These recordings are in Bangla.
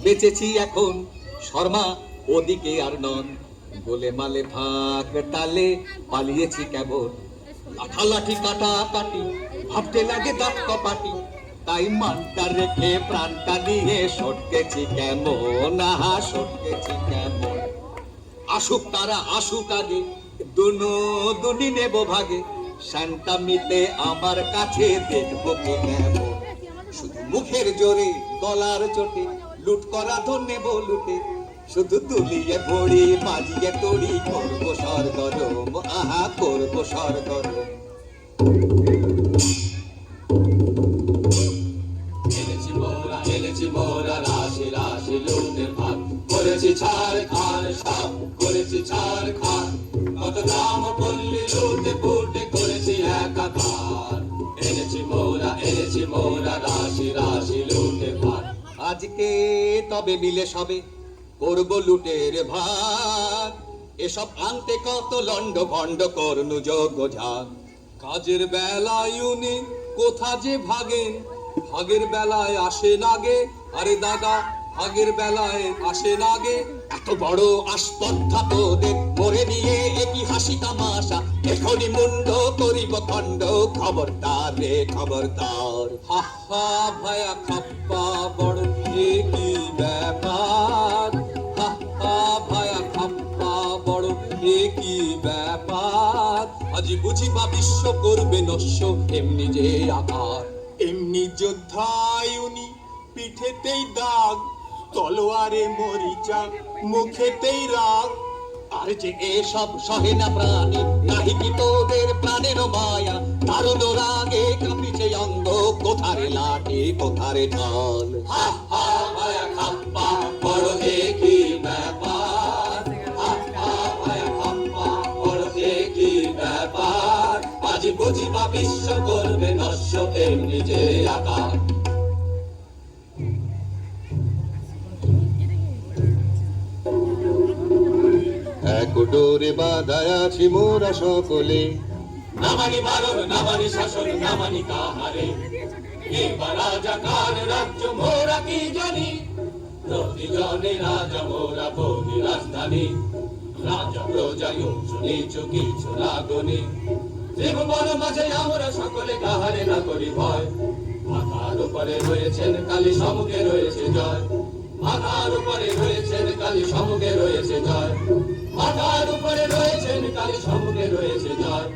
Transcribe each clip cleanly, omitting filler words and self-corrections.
বেঁচেছি এখন শর্মা ওদিকে আর নন, গোলে মালে ফাঁক তালে পালিয়েছি কেবল, লাঠি কাটা কাটি ভাবতে লাগে দাঁত কপাটি, তাই মানটা রেখে প্রাণটা নিয়ে সটকেছি কেমন, সটকেছি কেমন। আসুক তারা আসুক আগে, দুনি নেব ভাগে, শান্তামিতে আমার কাছে দেখবো কি কেমন। শুধু মুখের জোরে গলার চোটে লুট করা ধনে বলুটে, শুধু তুলিয়ে ভরি মাজিয়ে তড়ি করবো সরগরম, করবো সরগরম। এনেছি মোরা রাশি রাশি লুটের ভাগ, করেছি ছাড় খান সব, করেছি ছাড় খান, কত গ্রাম পল্লী লুটে ফুটে করেছি একাকার। এনেছি মোরা রাশি রাশি লুটের ভাগ, আজকে তবে মিলে সবে করবো লুটের ভাগ, এসব আনতে কত লন্ড ভন্ড করনু যোগ্য ঝাগ। কাজের বেলায় উনি কোথা যে ভাগেন, ভাগের বেলায় আসে নাগে, আরে দাদা ভাগের বেলায় আসে নাগে। এত বড় আসপদ্ধা তোদের মরে নিয়ে একই হাসি তামাশা, এখনই মুন্ড করিব খণ্ড, খবরদার রে খবরদার। হা হা ভায়া খাপ্পা বড় কি ব্যাপার, হা হা ভায়া খাপ্পা বড় কি ব্যাপার। আজি বুঝিবা বিশ্ব করবে নস্য এমনি যে আকার, এমনি যোদ্ধায় উনি পিঠেতেই দাগ, তলোয়ারে মরিচা মুখেতেই রাগ। আর যে এসব সহে না প্রাণী, নাহি কি তোদের প্রাণের মায়া, দারুণ রাগে কাঁপিছে অঙ্গ, কোথারে লাঠি কোথারে ঢাল। হা হা ভায়া খাপ্পা বড় কি ব্যাপার, হা হা ভায়া খাপ্পা বড় কি ব্যাপার। আজি বুঝিবা বিশ্ব করবে নস্য এমনি যে আকার। এক ডোরে বাঁধায় আছি মোরা সকলে, নামানি বারণ নামানি শাসন নামানি কাহারে, এবার রাজাকার রাজ্য মোরা কি জানি, প্রতিজনে রাজা মোরা বনি রাজধানী, রাজা প্রজায় উঁচু নিচু কিছু লাগনি, ত্রিভুবন মাঝে আমরা সকলে কাহারে না করি ভয়। মাথার উপরে রয়েছেন কালী সমুখে রয়েছে জয়, মাথার উপরে রয়েছেন কালী সমুখে রয়েছে জয়, মাথার উপরে রয়েছেন কালী সমুখে রয়েছে জয়।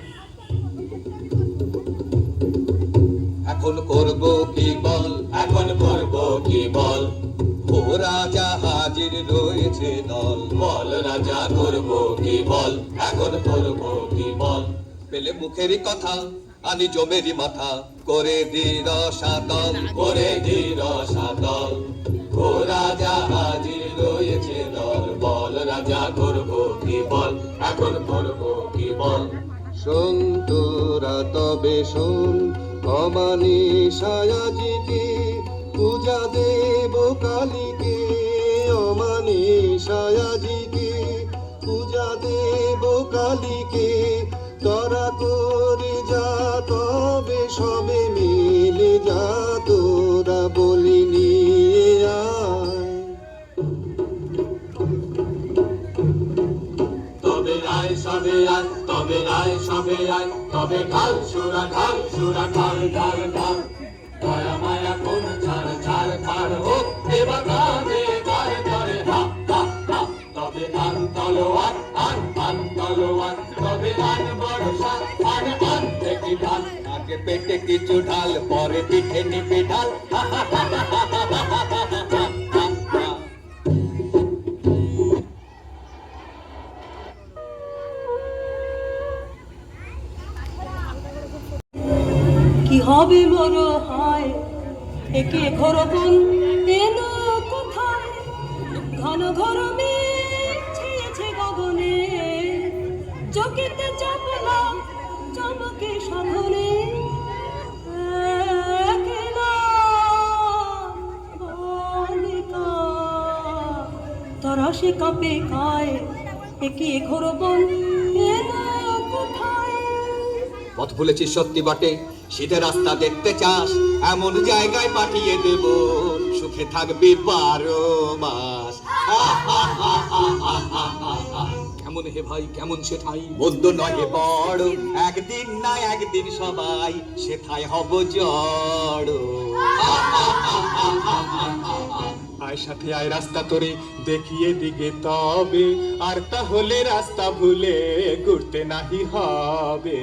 এখন করব কি বল, এখন করব কি বল, ও রাজা হাজির রয়েছে দল, বল রাজা করব কি বল, এখন করব কি বল। পেলে মুখেরই কথা আনি জমেরই মাথা, করে দি রসাতল, করে দি রসাতল। ও রাজা হাজির রয়েছে দল, বল রাজা করব কি বল, এখন করব কি বল। শোন তোরা তবে শোন, অমানিসায় আজিকে পূজা দেব কালীকে, অমানিসায় আজিকে পূজা দেব কালী। আয় সবে আয় তবে ঢাল সুরা ঢাল সুরা ঢাল ঢাল ঢাল দয়া মায়া কোন ছাড় ছাড় ছাড় ও দেবা কাঁধে ছাড় ধরে হা হা হা তবে আন তলোয়ার আন তলোয়ার তবে আন বর্ষা আন দেখি ঢাল আগে পেটে কিছু ঢাল পরে পিঠে নিবি ঢাল হা হা হা হা হা হা হা হা হা হা হা। কি হবে মোর হায় একে ঘরবন এলো কোথায় ঘন ঘর ছেয়েছে গগনে চকিতে চাপলা চমকে সাধনে একলা বালিকা তারা সে কাঁপে খায় একে ঘরবন এলো কোথায়। পথ ভুলেছিস সত্যি বটে, শীতের রাস্তা দেখতে চাস, এমন জায়গায় পাঠিয়ে দেব সুখে থাকবি 12 মাস। কেমন হে ভাই কেমন সেঠাই মন্দ নয় হে বড়, একদিন না একদিন সবাই সেথায় হব জড়। আয় সাথে আয় রাস্তা তোরে দেখিয়ে দিকে তবে, আর তাহলে রাস্তা ভুলে ঘুরতে নাহি হবে।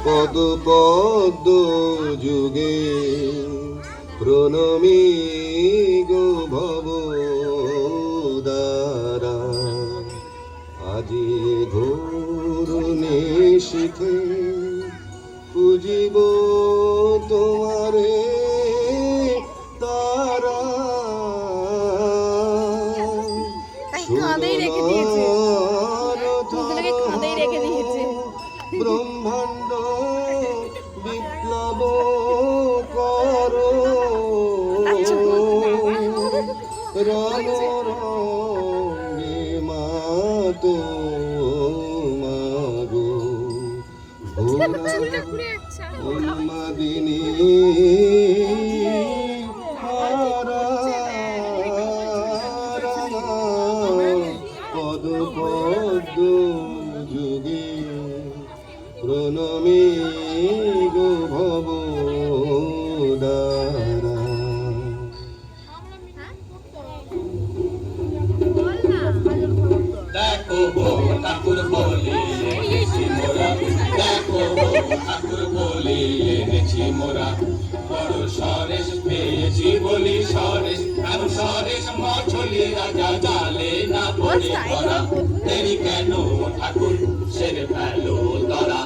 পদ পদ্ম যুগে প্রণমী গো ভব দ্বারা, আজি ঘোর নিশীথে পুজিব তোমারে তারা। ব্রহ্মাণ্ড বিপ্লব করো রণরঙ্গে মাতো মাগো উন্মাদিনী পদ পদ্ম যুগে প্রণমী গো ভব দ্বারা। দেখো ঠাকুর বলি এনেছি মোরা, দেখো ঠাকুর বলি এনেছি মোরা, বড় সরেশ পেয়েছি বলি সরেশ, আর সরেশ মছলি রাজা জালে না পড়ে ধরা, দেরি কেন ঠাকুর সেরে ফেলো ধরা।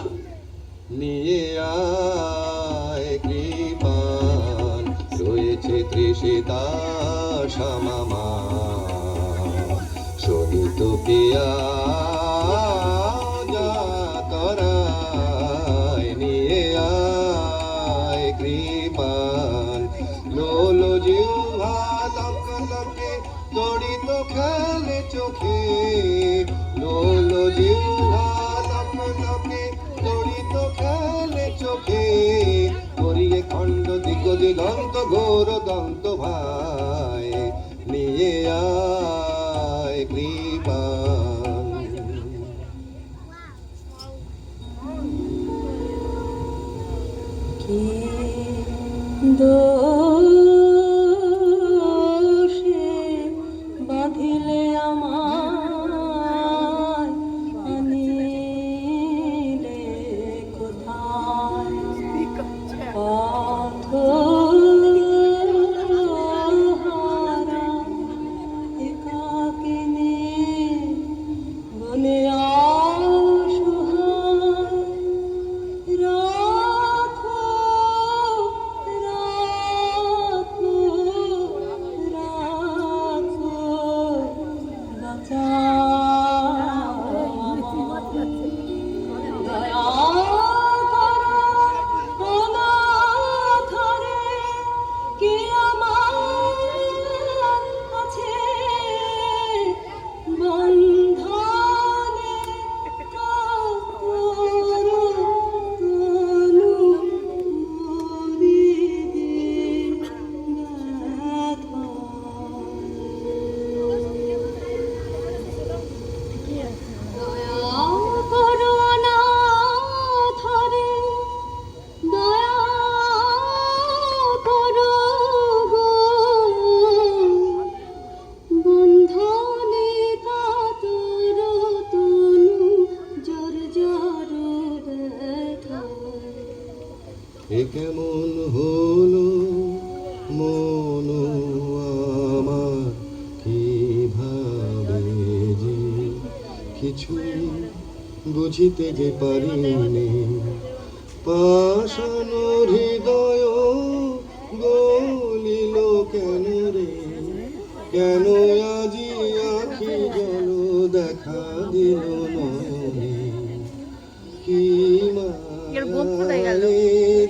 নিয়ে আয় কৃপান রয়েছে তৃষিতা শ্যামা শোনিত পিয়া যাতরায়। নিয়ে আয় কৃপান লোল জিহ্বা লক লকে তড়িত খেলে চোখে, লোল জিহ্বা লক লকে তড়িত খেলে চোখে, করিয়ে খণ্ড দিগ দিগন্ত ঘোর দন্ত ভাই। নিয়ে আয় কৃপান। কে দোষে বাঁধিলে আমায় আনিলে কোথায়। কেমন হলো মন আমার কিভাবে যে কিছুই বুঝিতে যে পারিনি পাষাণ হৃদয় গলিল কেন রে কেন আজি আখি জল দেখা দিল নয়নে কি মায়ালে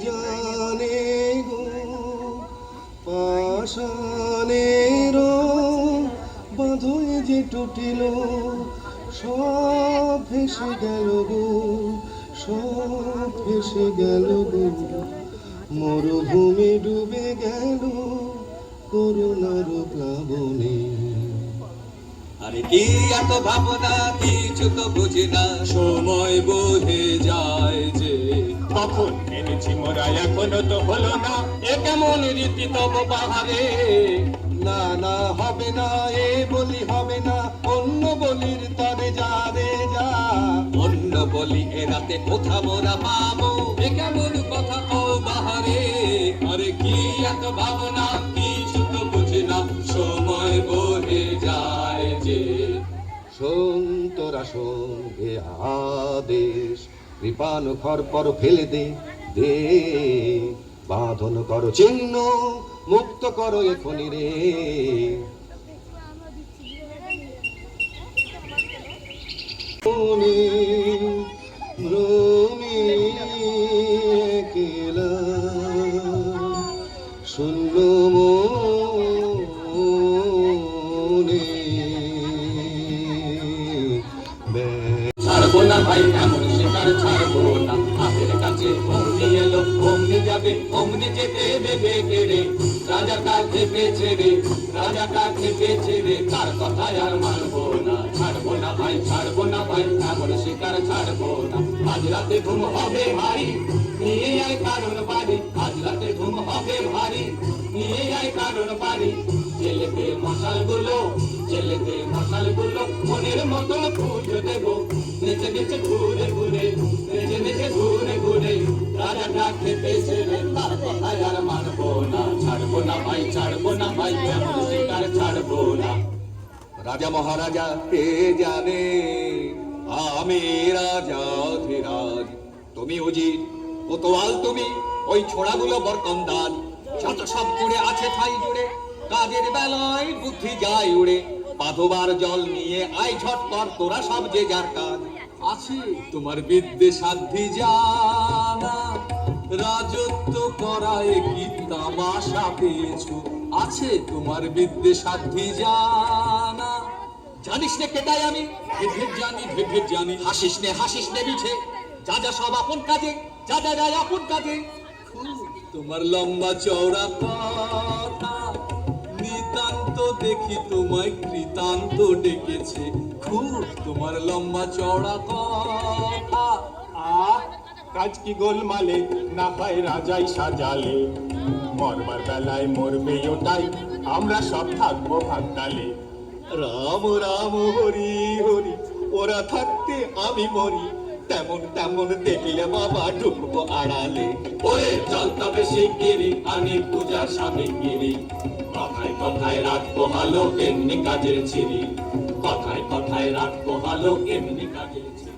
জানে গো পাষাণের বাঁধয়ে যে টুটিল সব ভেসে গেল গো সব ভেসে গেল গো মরুভূমি ডুবে গেল করুণার প্লাবনে আরে কি এত ভাবনা কিছু তো বুঝি না সময় বহে যায় যে কখন এনেছি মোরা এখনো তো হলো না এ কেমন রীতি তব বাহারে না না হবে না এ বলি হবে না অন্য বলির তরে যা রে যা অন্য বলি এ রাতে কোথা মোরা পাবো এ কেমন কথা কও বাহারে আরে কি এত ভাবনা কিছু তো বুঝি না সময় বহে যায় যে শোন তোরা শোন এ আদেশ কৃপান ঘর পর ফেলে দে দে বাঁধন করো চিহ্ন মুক্ত করো এখনি রে রমি কেলা শূন্য মনে ছাড়বো না ভাই এমন শিকার ছাড়বো না হাতের কাছে অমনি এলো অমনি যাবে অমনি যেতে দেবে কেড়ে রাজা কাছে পেছে রে রাজা কাছে পেছে রে তার কথায় আর মানবো না ছাড়বো না ভাই এমন শিকার ছাড়বো না আজ রাতে ঘুম হবে ভারী নিয়ে আয় কারণ বাড়ি আজ রাতে ঘুম হবে ভারী নিয়ে আয় কারণ বাড়ি জেলেতে মশালগুলো মনের মতো পুজো দেবো নেচে নেচে ঘুরে ঘুরে নেচে নেচে ঘুরে ঘুরে রাজা ডাকতে পেয়েছে রে তার কথায় আর মানবো না ছাড়বো না ভাই এমন শিকার ছাড়বো না রাজা মহারাজা কে জানে আমি রাজা ধীরাজ তুমি উজির কোতোয়াল তুমি ওই ছোড়াগুলো বরকন্দাজ যত সব জুড়ে আছে ঠাই জুড়ে কাজের বেলায় বুদ্ধি যায় উড়ে বাঁধবার জল নিয়ে আয় ঝটপট তোরা সব যে যার কাজ আছে তোমার বিদ্যে সাধ্যি জানা রাজত্ব করায় কি তামাশা পেয়েছো আছে তোমার বিদ্যে সাধ্যি জানা জানিস নে কেটাই আমি ঢেঢের জানি হাসিস নে বিছে যা যা সব আপন কাজে যা যা যায় আপন কাজে তোমার লম্বা চওড়া কথা নিতান্ত দেখি তোমায় কৃতান্ত ডেকেছে খুব তোমার লম্বা চওড়া কথা কাজ কি গোলমালে না হয় রাজাই সাজালে মরবার বেলায় মরবে ওটাই আমরা সব থাকবো ভাগতালে রাম রাম হরি হরি ওরা থাকতে আমি মরি তেমন তেমন দেখলে বাবা ঢুকবো আড়ালে ওরে চল তবে শিগগিরি আনি পূজার সামগ্রী কথায় রাখবো ভালো এমনি কাজের ছিরি কথায় রাখবো ভালো এমনি কাজের ছিরি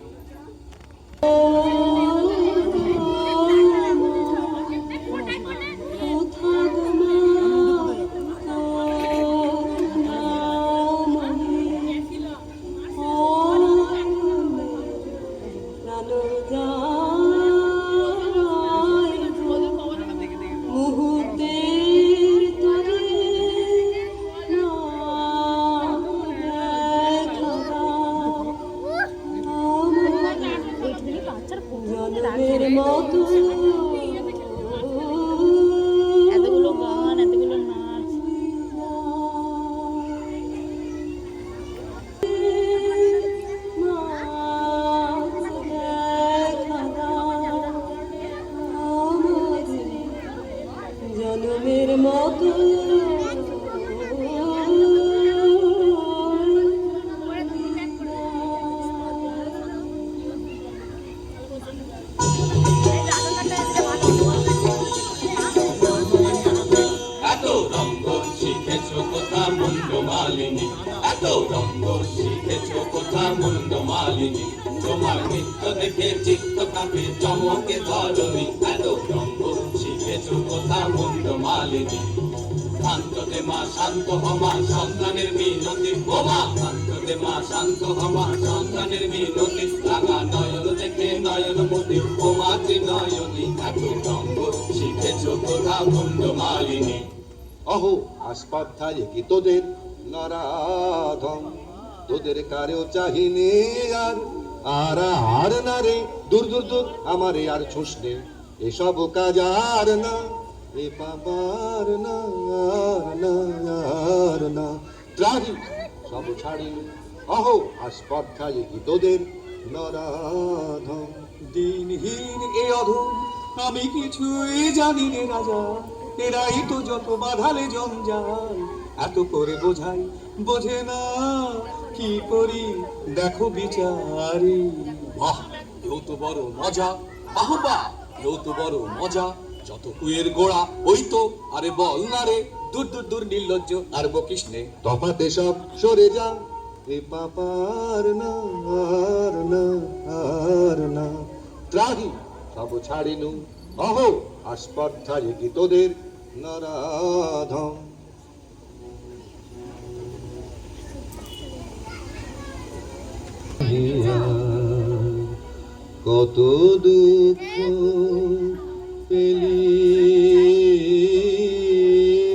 রঙ্গ শিখেছ কোথা মুন্ড মালিনী, তোমার নৃত্য দেখে চিত্ত কাঁপে চমকে ধরণী। এত রঙ্গ শিখেছ কোথা মুন্ড মালিনী, শান্ত দে মা শান্ত হমা সন্তানের মিনতি, ও মা শান্ত দে মা শান্ত হমা সন্তানের মিনতি, লাগা নয়ন দেখে নয়ন মতি, ও মা ত্রিনয়নী। এত রঙ্গ শিখেছ কোথা মুন্ড মালিনী। অহো আস্পর্ধায় কি তোদের নরাধম, তোদের কারেও চাহিনে আর আর আর না রে, দূর দূর দূর আমারে আর ছুসনে, এসব কাজ আর না, এ পাবার না আর না আর না, ত্রাহি সব ছাড়ি। অহো আস্পর্ধায় কি তোদের নরাধম। দিনহীন এ অধম আমি কিছুই জানি রে রাজা, এরাই তো যত বাধালে জঞ্জাল, এত করে বোঝাই বোঝে না, কি করি দেখো বিচারি। বাহ এও তো বড় মজা, বাহ বাহ এও তো বড় মজা, যত কুয়ের গোড়া ওই তো, আরে বল না রে, দূর দূর দূর নির্লজ্জ আর বকিস নে। তফাতে সব সরে যা, এ পাপার না আর না আর না, ত্রাহি সব ছাড়িনু। অহো আস্পর্ধায় কি তোদের নরাধম। কত দুঃখ পেলি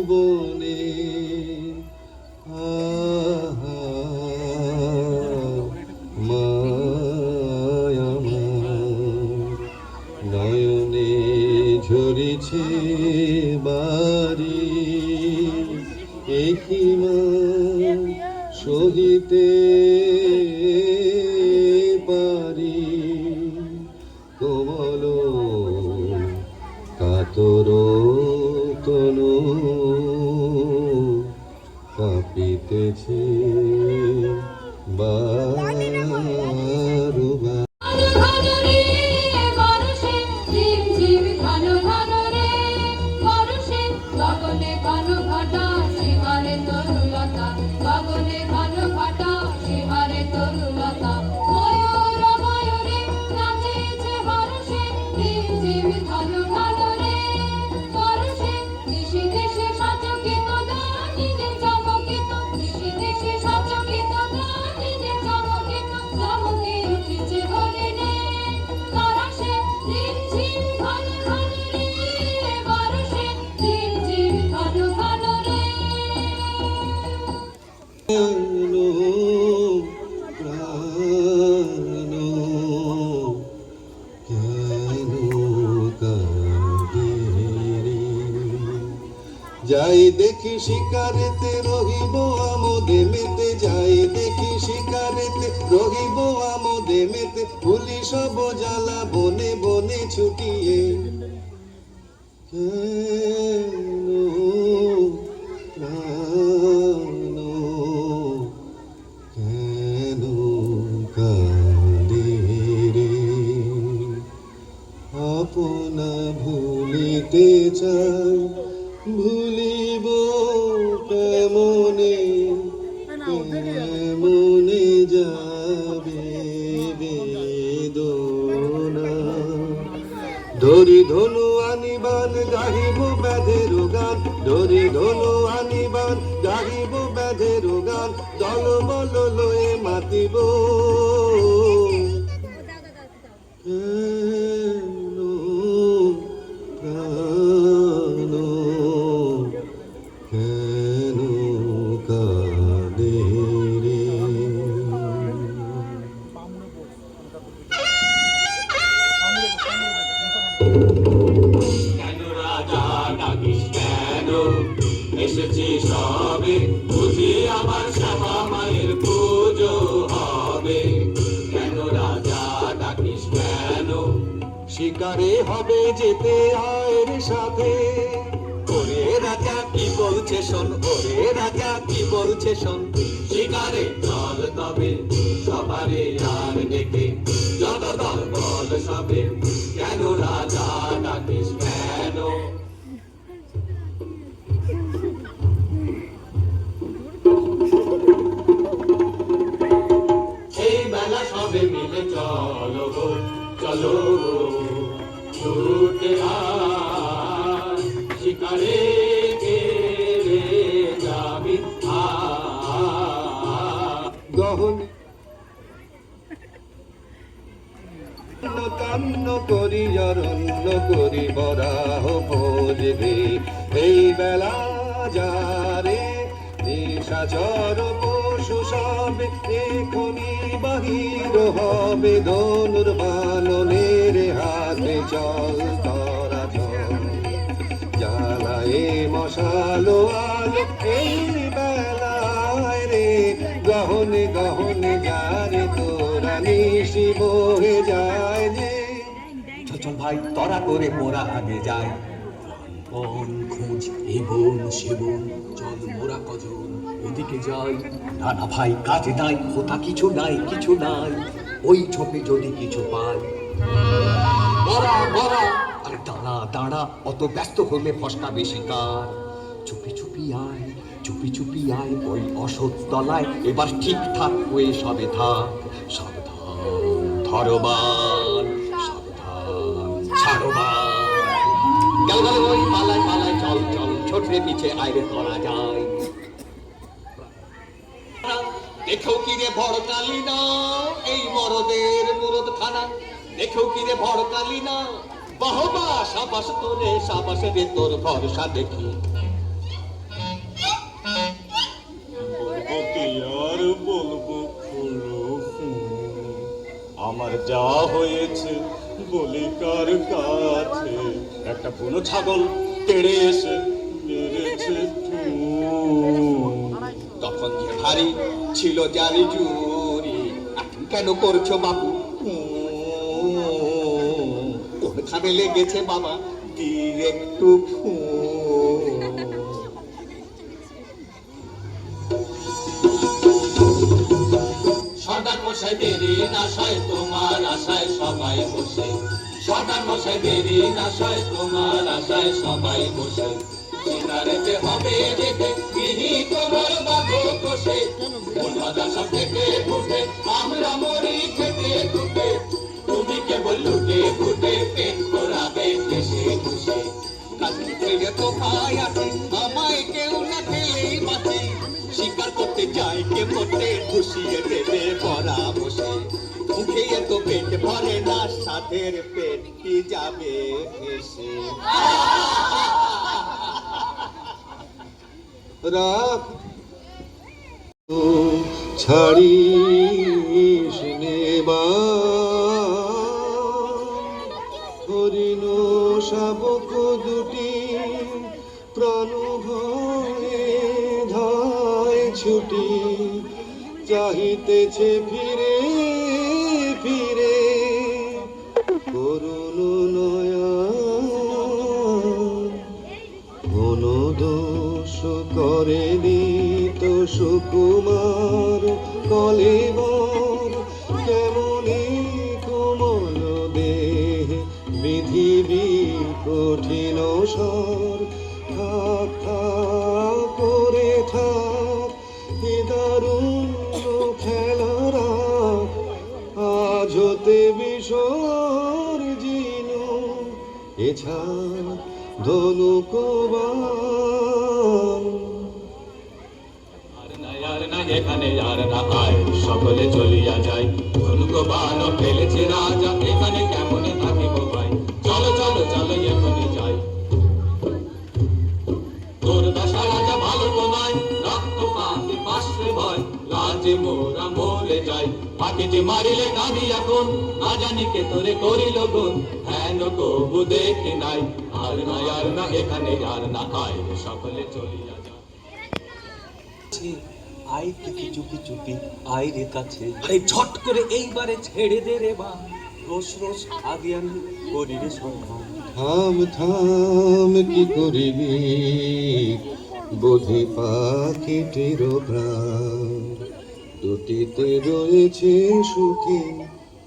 বনে, আহা মায়া নয়নে ঝরিছে বাড়ি, একিমা সহিতে পারি, কোমল কাতর তনু কাঁপিতেছে বারুবা। যাই দেখি শিকারেতে রহিব আমোদে মেতে, যাই দেখি শিকারেতে রহিব আমোদে মেতে, ভুলি সব জ্বালা বনে বনে ছুটিয়ে। কেন প্রাণ কেন কাঁদে রে, আপনা ভুলিতে চাই ভুলিব কেমনে, কেমনে যাবে বেদনা। ধরি ধনু আনিবান গাহিব ব্যাধের গান, ধরি ধনু আনিবান গাহিব ব্যাধের গান, দল বল লয়ে মাতিব। কেন কাঁদে রে। কেন রাজা ডাকিস কেন, এসেছি সবে বুঝি আমার শ্যামা মায়ের পুজো হবে। কেন রাজা ডাকিস কেন, শিকারে হবে যেতে আয়ের সাথে, ওরে রাজা কি বলছে শোন, ওরে রাজা কি বলছে শোন। শিকারে চল তবে সবারে আর ডেকে, যত দল বল সবে, কেন রাজা ডাকিস কেন। চলো ছুটে আয় শিকারে গেলে যাবি গহন কান্ন করি অরণ্য করি বরাহ পড়বে এই বেলা যারে নিশাচর পশু সবে এখনি বাহির হবে ধনুর্বাণনের হাতে চল তরা চল জ্বালায়ে মশালো আলো এই বেলায় রে গহনে গহনে যারে তোরা নিশি বহে যায় যে চল চল ভাই তরা করে মোরা আগে যাই বন খোঁজ এ বন সে বন চল মোরা কজন ওদিকে যাই না না ভাই কাজে নাই কোথা কিছু নাই কিছু নাই ওই ছোপে যদি কিছু পাই মরা মরা আরে দাঁড়া দাঁড়া অত ব্যস্ত হলে ফসকা বেশি কার চুপি চুপি আয় চুপি চুপি আয় ওই অসৎ তলায় এবার ঠিকঠাক হয়ে সবে থাক সাবধান ধরবান সাবধান ছাড়বান গেল গেল ওই পালায় পালায় চল চল ছোটরে পিছে আইরে করা যায় দেখো কি রে ভড়কালি না এই মরদের মুরদ খানা দেখো কি রে ভড়কালি না বাহবা সাবাস তোরে সাবাস রে তোর ভরসা দেখি বলবো কি আর বলবো আমার যা হয়েছে বলি কার কাছে একটা বুনো ছাগল তেড়ে এসে মেরেছে তখন যে ভারী ছিল জারি জুরি এখন কেন করছো বাবু কোনখানে লেগেছে বাবা দি একটু সর্দার মশাই দেরি নাশায় তোমার আশায় সবাই বসে সর্দার মশাই দেরি নাশায় তোমার আশায় সবাই বসে সিনারেতে হবে যেতে বিহি তোমার বাঘো কষে মনবাদা সব থেকে ফুটে আমরা মরি খেতে ফুটে তুমি কেবল লুটে ফুটে পেট করাবে কেসে খুশে কাজে ছেড়ে তো ভাই আছে আমায় কেউ না খেলেই বাঁচে শিকার করতে যাই কে মরতে খুশিয়ে দেবে ভরা বসে মুখে এত পেট ভরে না সাথের পেট কি যাবে ভেসে রাখ ছাড়িস নেবা হরিণ শাবক দুটি প্রাণ ভয়ে ধায় ছুটি চাহিতেছে ফিরে ফিরে করুণ নয়ন কোন দোষ করেনি তো সুকুমার কলেবর কেমনি কোমল দেহ বিধিবি কঠিন স্বর থাক থাক করে থাক এ দারুণ খেলারা আজ হতে বিসর্জিন এছাড়া ধনুকবান আর না এখানে আর না আয় সকলে চলিয়া যায় ধনুক বান ফেলেছে রাজা এখানে কেমনে থাকিব ভাই চলো চলো চলো এখনই যাই তোর দশা রাজা ভালো তো নয় রক্ত পাতে পাশে ভয় লাজে মোরা মরে যাই পাখিতে মারিলে কাঁদি এখন না জানি কে তোরে করিল গুণ হেন কবু দেখি নাই আর না এখানে আর না আয় সকলে চলিয়া যায় আই থেকে চুপি চুপি আই রে কাছে আরে ঝট করে এইবারে ছেড়ে দে রে বা রোজ রোজ আগে আমি করি রে সন্ধান থাম থাম কি করিবি বোধি পাখিটির প্রাণ দুটিতে রয়েছে সুখে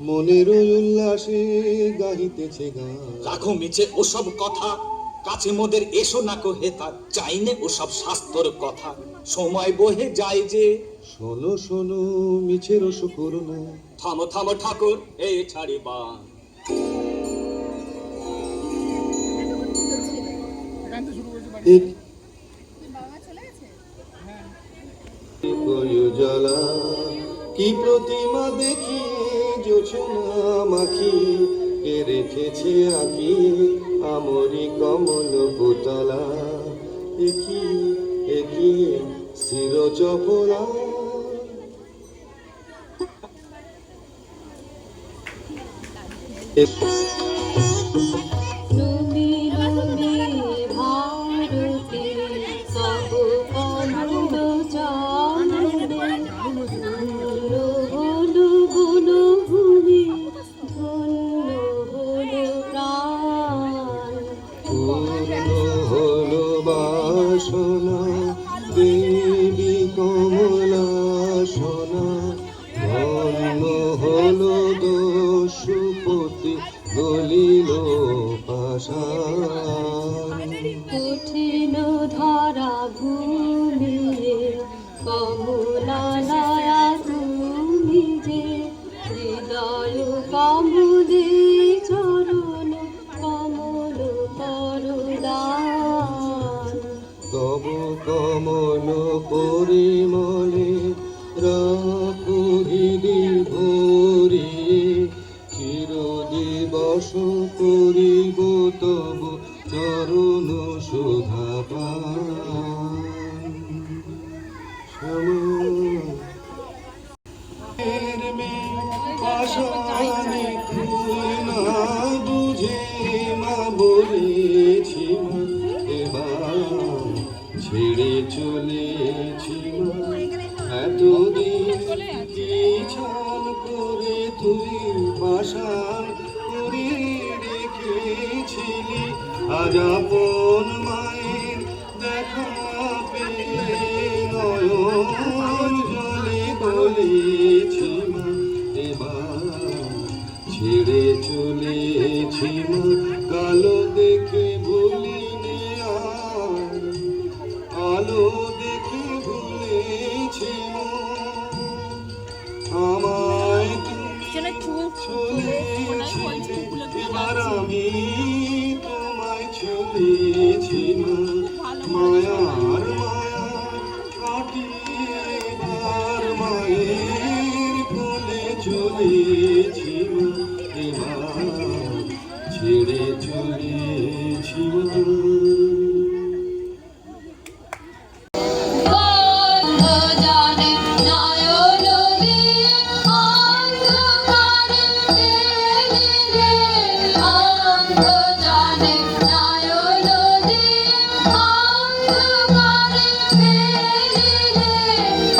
মনের উল্লাসে গাইতেছে গান রাখো মিছে ওসব কথা কাছে মোদের এসো না কো হেতা চাইনে ওসব শাস্ত্র কথা সময় বহে যায় যে শোনো শোনো মিছের করুণা থামো থামো ঠাকুর এই ছাড়ি বান উজালা কি প্রতিমা দেখি জোছনা মাখি কে রেখেছে আঁকি আমরি কমল পুতলা একই একই স্থির চপলা। নদী নদী ভারতে সব কমল জানবে হলো হলো বনভূমি ধন্য হলো প্রাণ। পূর্ণ হলো বাসনা দেবী কমলা সোনা ধন্য হলো দস্যুপতি গলিল পাষাণ। কঠিন ধরা ভূমিরে কমলালয়া তুমি যে হৃদয় কমলে চরণ কমল করুদান। তব কমল পরিমলে রাখো হৃদি ভরিয়ে চিরদিবস করিব তব চরণ সুধা পান। পাশানে ফুল না বুঝে মা বলেছি মা এবার ছেড়ে চলেছি মা এতদিন কি ছান করে তুই পাশান করে রেখেছিলি আজ আপন মায়ের দেখা পেয়ে নয়ন জলে বলেছি মা এবার ছেড়ে চলেছি মা কালো দেখে ভুলিনি আর আলো দেখে ভুলেছি মা আমায় তুমি ছুঁয়েছিলে এবার আমি তোমায় ছুঁয়েছি মা মায়ার মায়া কাটিয়ে এবার মায়ের কোলে চলেছি মা এবার ছেড়ে চলেছি মা। জানে নয়ন দিয়ে অন্ধকারে ফেলিলে অন্ধ জানে নয়ন দিয়ে অন্ধকারে ফেলিলে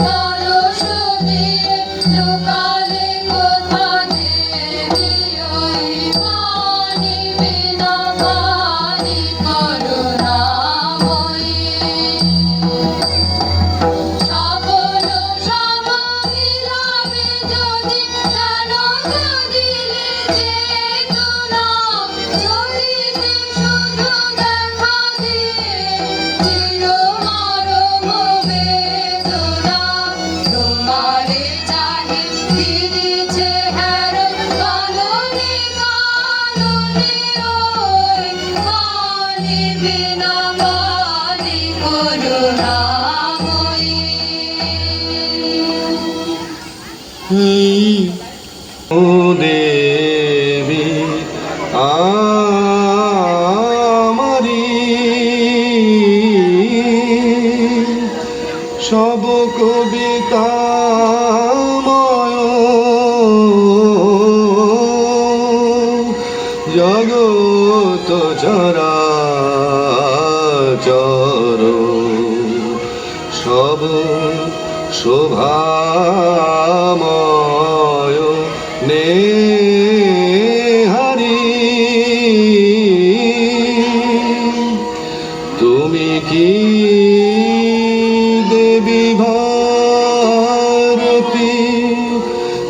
পরশ দিয়ে লুকালে কোথা দেবী ওই পানি বিনা পানি করুণাময়ী। সকল সমাবিলাবে যদি প্রাণ দিলে চেতনা চলিতে শুধু দেখা দিয়ে চিরমরম বেদনা তোমারে চাহে ফিরিছে হেরন কাননে কাননে ওই পানি বিনা পানি করুণাময়ী। ও দেবী আমারি সব কবিতাময় জগত চরাচর সব শোভাময় নেহারি তুমি কি দেবী ভারতী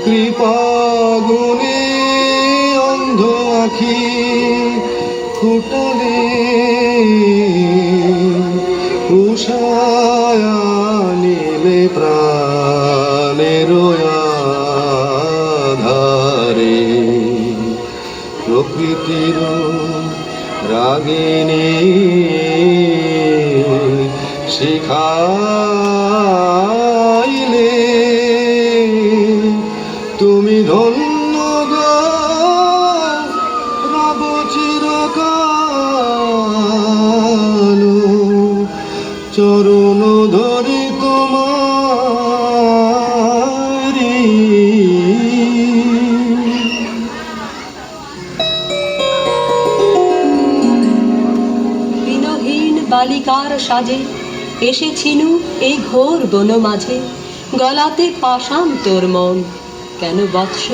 কৃপাগুণে অন্ধ আখি ফুটলে উষায়ানিলে প্রাণের আধারে শিখাইলে তুমি ধন্য গো রব চিরকাল চরণ ধরি তোমারি বিনহীন বালিকার সাজে এসেছিনু এই ঘোর বন মাঝে, গলাতে পাষাণ তোর মন, কেন বৎস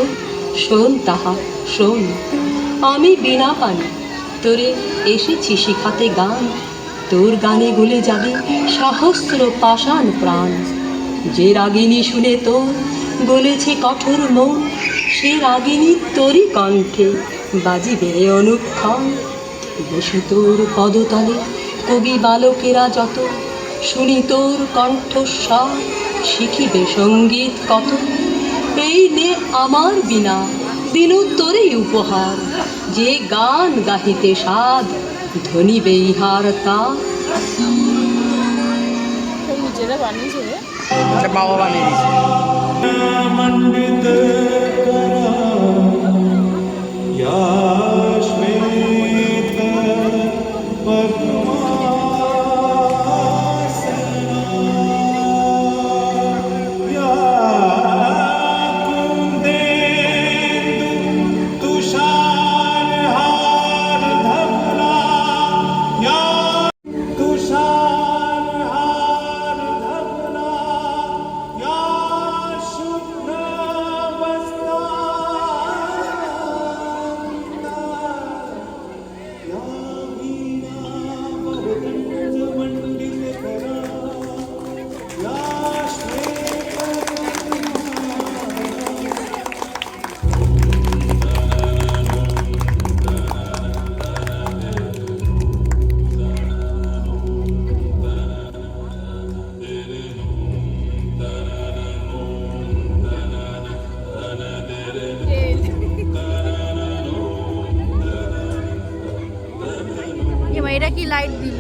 শোন তাহা শোন। আমি বিনা পানি তোরে এসেছি শিখাতে গান, তোর গানে গলে যাবে সহস্র পাষাণ প্রাণ। যে রাগিনী শুনে তোর গলেছে কঠোর মন, সে রাগিনী তোরই কণ্ঠে বাজিবে অনুক্ষণ। বসু তোর পদতলে কবি বালকেরা যত, শুনি তোর কণ্ঠস্বর শিখিবে সঙ্গীত কত। এই নে আমার বিনা দিনু তোরই উপহার, যে গান গাহিতে সাধ ধনিবে ইহার তা। বাবা বানিয়ে দিয়েছে। এটা কি লাইট দিল?